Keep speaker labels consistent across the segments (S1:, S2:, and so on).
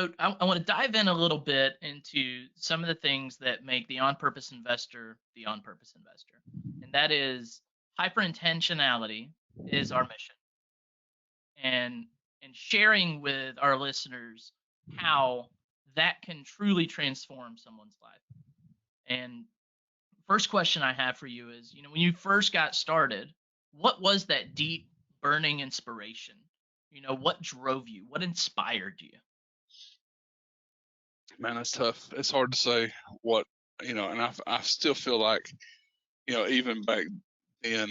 S1: So I want to dive in a little bit into some of the things that make the on-purpose investor the on-purpose investor, and that is hyper intentionality is our mission, and sharing with our listeners how that can truly transform someone's life. And first question I have for you is, when you first got started, what was that deep burning inspiration? What drove you? What inspired you?
S2: Man, that's tough. It's hard to say what, and I still feel like, even back then,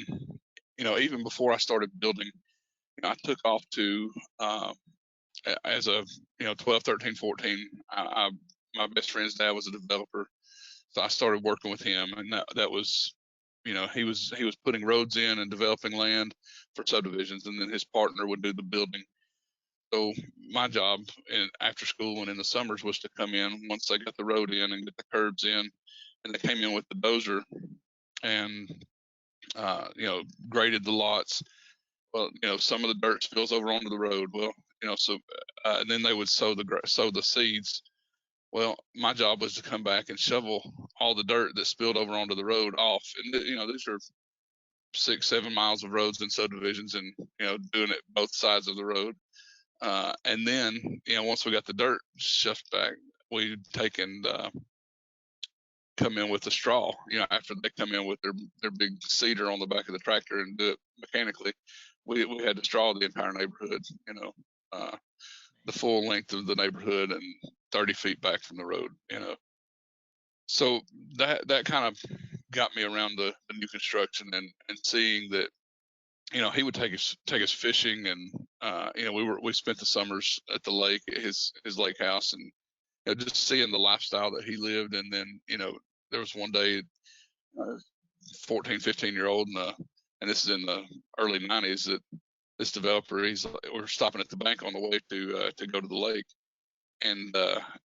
S2: even before I started building, I took off to, as a, 12, 13, 14, my best friend's dad was a developer. So I started working with him, and that was, he was putting roads in and developing land for subdivisions, and then his partner would do the building. So my job after school and in the summers was to come in once they got the road in and get the curbs in, and they came in with the dozer and graded the lots. Well, some of the dirt spills over onto the road. Well, so and then they would sow the seeds. Well, my job was to come back and shovel all the dirt that spilled over onto the road off. And these are 6, 7 miles of roads and subdivisions, and doing it both sides of the road. And then, once we got the dirt shoved back, we'd take and come in with the straw. After they come in with their big seeder on the back of the tractor and do it mechanically, we had to straw the entire neighborhood. Uh, the full length of the neighborhood and 30 feet back from the road. So that kind of got me around the new construction and seeing that he would take us fishing, and we spent the summers at the lake at his lake house, and just seeing the lifestyle that he lived. And then there was one day, 14, 15-year-old, and this is in the early 90s, that this developer, we're stopping at the bank on the way to go to the lake, and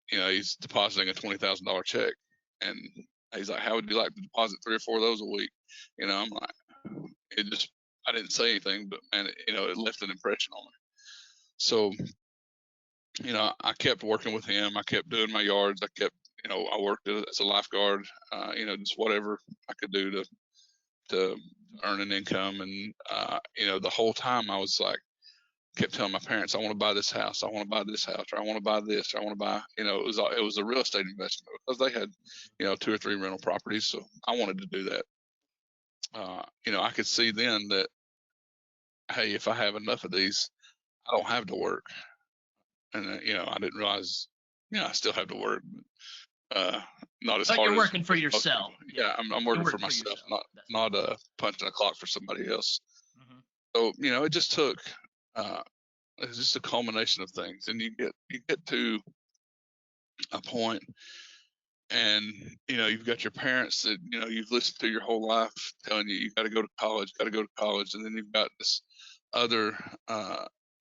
S2: he's depositing a $20,000 check, and he's like, "How would you like to deposit 3 or 4 of those a week?" I'm like, I didn't say anything, but man, it left an impression on me. So, I kept working with him. I kept doing my yards. I kept, I worked as a lifeguard. Just whatever I could do to earn an income. And the whole time I was like, kept telling my parents, I want to buy this house. I want to buy this house, or I want to buy this, or I want to buy, it was a real estate investment because they had, 2 or 3 rental properties. So I wanted to do that. I could see then that, hey, if I have enough of these, I don't have to work. And, I didn't realize, I still have to work, but not as
S1: But
S2: hard
S1: you're
S2: as
S1: working for
S2: most
S1: yourself.
S2: people. Yeah, I'm working for
S1: Working for
S2: myself,
S1: yourself.
S2: not punching a clock for somebody else.
S1: Mhm.
S2: So, it just took, it's just a culmination of things. And you get to a point, and you've got your parents that you've listened to your whole life telling you got to go to college, got to go to college, and then you've got this other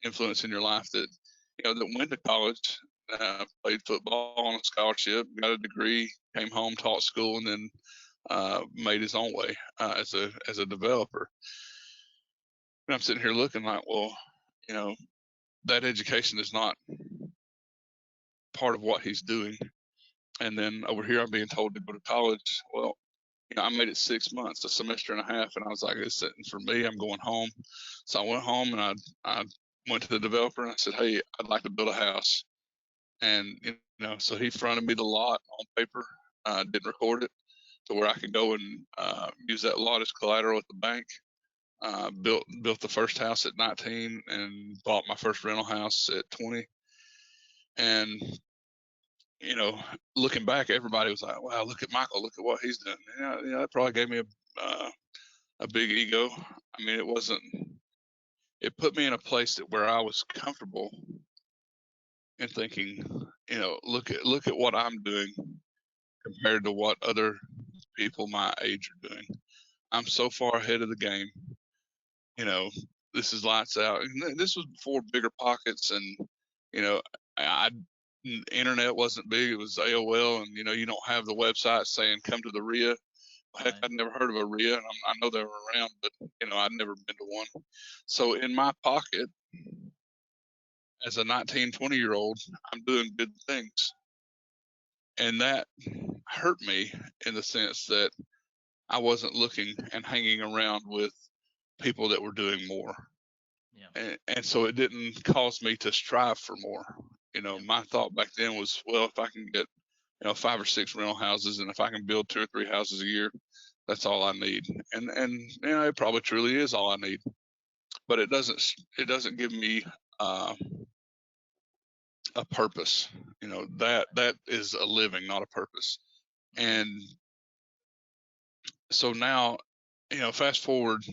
S2: influence in your life that that went to college, played football on a scholarship, got a degree, came home, taught school, and then made his own way as a developer. And I'm sitting here looking like, well, you know, that education is not part of what he's doing. And then over here, I'm being told to go to college. Well, I made it 6 months, a semester and a half, and I was like, "It's sitting for me. I'm going home." So I went home and I went to the developer and I said, "Hey, I'd like to build a house." And so he fronted me the lot on paper, didn't record it, to where I could go and use that lot as collateral at the bank. Built the first house at 19 and bought my first rental house at 20. And you know, looking back, everybody was like, "Wow, look at Michael, look at what he's done." Yeah, that probably gave me a big ego. I mean, it wasn't. It put me in a place where I was comfortable and thinking, look at what I'm doing compared to what other people my age are doing. I'm so far ahead of the game. You know, this is lights out. And this was before Bigger Pockets, and you know, I internet wasn't big. It was AOL, and you don't have the website saying come to the RIA. Heck,
S1: Right.
S2: I'd never heard of a RIA, and I know they were around, but I'd never been to one. So in my pocket, as a 19, 20-year-old, I'm doing good things. And that hurt me in the sense that I wasn't looking and hanging around with people that were doing more.
S1: Yeah.
S2: And so it didn't cause me to strive for more.
S1: Yeah.
S2: My thought back then was, well, if I can get, 5 or 6 rental houses, and if I can build 2 or 3 houses a year, that's all I need. And it probably truly is all I need. But it doesn't give me a purpose. That is a living, not a purpose. And so now, fast forward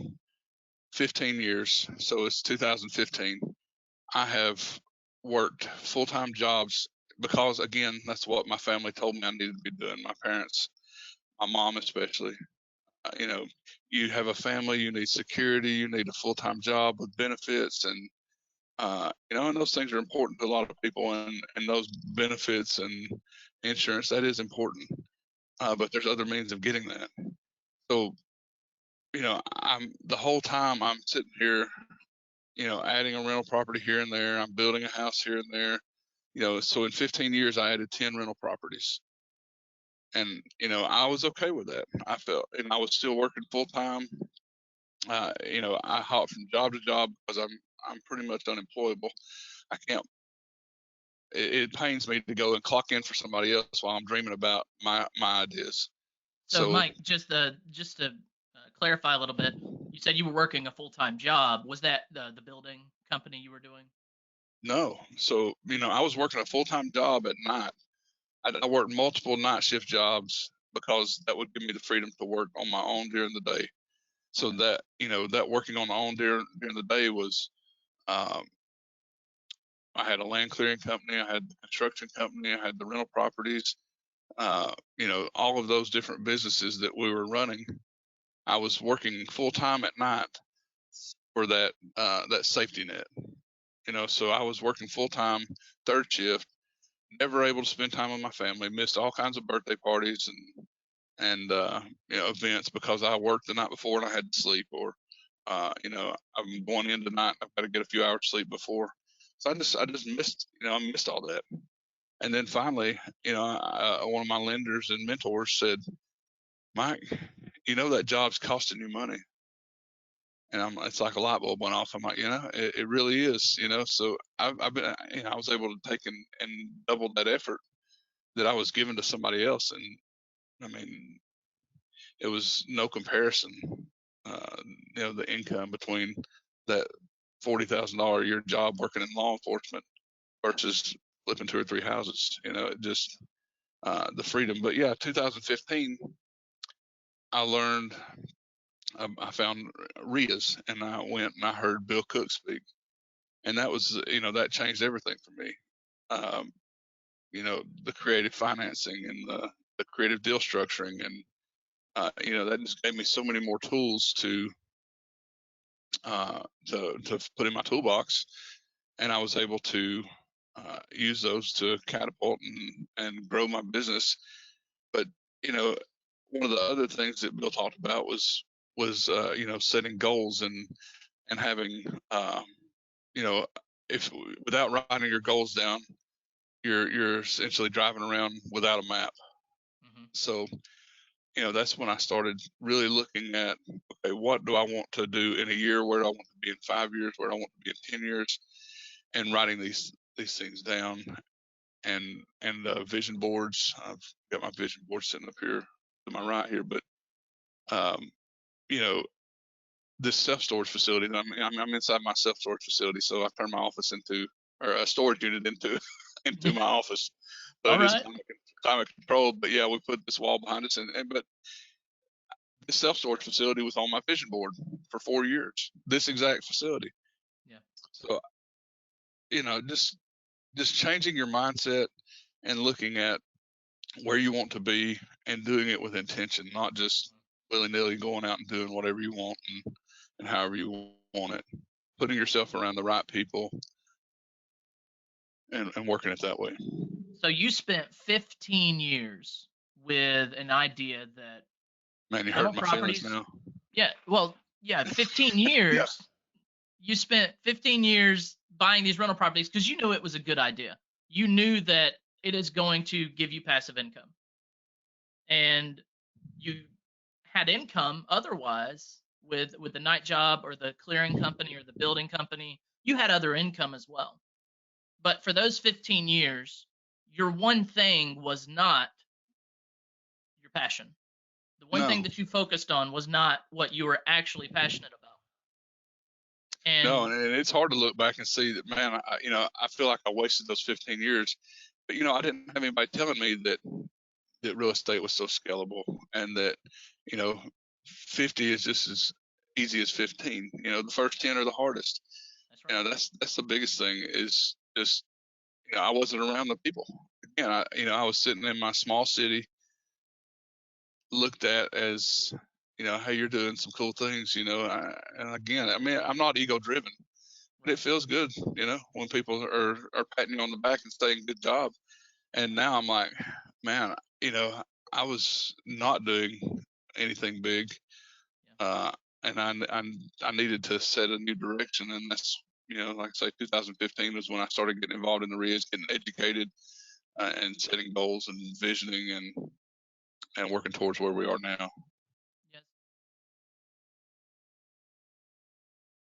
S2: 15 years, so it's 2015. I have worked full-time jobs because, again, that's what my family told me I needed to be doing. My parents, my mom especially. You have a family, you need security, you need a full-time job with benefits, and and those things are important to a lot of people, and those benefits and insurance, that is important. But there's other means of getting that. So, I'm the whole time I'm sitting here, adding a rental property here and there. I'm building a house here and there. So in 15 years, I added 10 rental properties. And, I was okay with that. I felt, and I was still working full time. I hopped from job to job because I'm pretty much unemployable. I can't. It pains me to go and clock in for somebody else while I'm dreaming about my ideas.
S1: So,
S2: So
S1: Mike, just to clarify a little bit, you said you were working a full-time job. Was that the building company you were doing?
S2: no, so I was working a full time job at night. I worked multiple night shift jobs because that would give me the freedom to work on my own during the day. So that that working on my own during the day was, um, I had a land clearing company, I had the construction company, I had the rental properties, all of those different businesses that we were running. I was working full time at night for that safety net. So I was working full time, third shift, never able to spend time with my family, missed all kinds of birthday parties and events because I worked the night before and I had to sleep, or I'm going in tonight, I've got to get a few hours sleep before. So I just missed, I missed all that. And then finally, one of my lenders and mentors said, Mike, that job's costing you money. And it's like a light bulb went off. I'm like, it really is, So I've been, I was able to take and double that effort that I was given to somebody else. And I mean, it was no comparison, the income between that $40,000 a year job working in law enforcement versus flipping 2 or 3 houses. It just, the freedom. But yeah, 2015, I learned, I found RIAs, and I went and I heard Bill Cook speak, and that was, that changed everything for me. Um, the creative financing and the creative deal structuring, and that just gave me so many more tools to put in my toolbox, and I was able to use those to catapult and grow my business. But one of the other things that Bill talked about was setting goals and having if without writing your goals down, you're essentially driving around without a map.
S1: Mm-hmm.
S2: So that's when I started really looking at, okay, what do I want to do in a year? Where do I want to be in 5 years? Where do I want to be in 10 years? And writing these things down, and vision boards. I've got my vision board sitting up here to my right here, but you know, this self-storage facility. I'm inside my self-storage facility, so I turned my office into, or a storage unit into into my office. So
S1: All
S2: it is
S1: right.
S2: climate controlled, but yeah, we put this wall behind us, and but this self-storage facility was on my vision board for 4 years. This exact facility.
S1: Yeah.
S2: So just changing your mindset and looking at where you want to be and doing it with intention, not just willy-nilly going out and doing whatever you want and however you want it. Putting yourself around the right people and working it that way.
S1: So you spent 15 years with an idea that
S2: Man, you
S1: rental
S2: hurt my feelings
S1: properties.
S2: now.
S1: Yeah. Well, yeah, 15
S2: Yeah.
S1: years. you spent 15 years buying these rental properties because you knew it was a good idea. You knew that it is going to give you passive income. And you had income otherwise with the night job or the clearing company or the building company. You had other income as well. But for those 15 years, your one thing was not your passion. The one thing
S2: No,
S1: that you focused on was not what you were actually passionate about.
S2: no,
S1: And
S2: and it's hard to look back and see that, man. I feel like I wasted those 15 years, but I didn't have anybody telling me that real estate was so scalable, and that 50 is just as easy as 15. The first 10 are the hardest.
S1: that's right.
S2: That's the biggest thing, is just I wasn't around the people. Again, I was sitting in my small city, looked at as hey, you're doing some cool things, and again, I mean, I'm not ego driven, but it
S1: Right.
S2: feels good, when people are patting you on the back and saying good job. And now I'm like, man, I was not doing anything big,
S1: Yeah.
S2: uh, and I needed to set a new direction, and that's like I say, 2015 was when I started getting involved in the RIS, getting educated, and setting goals and visioning and working towards where we are now.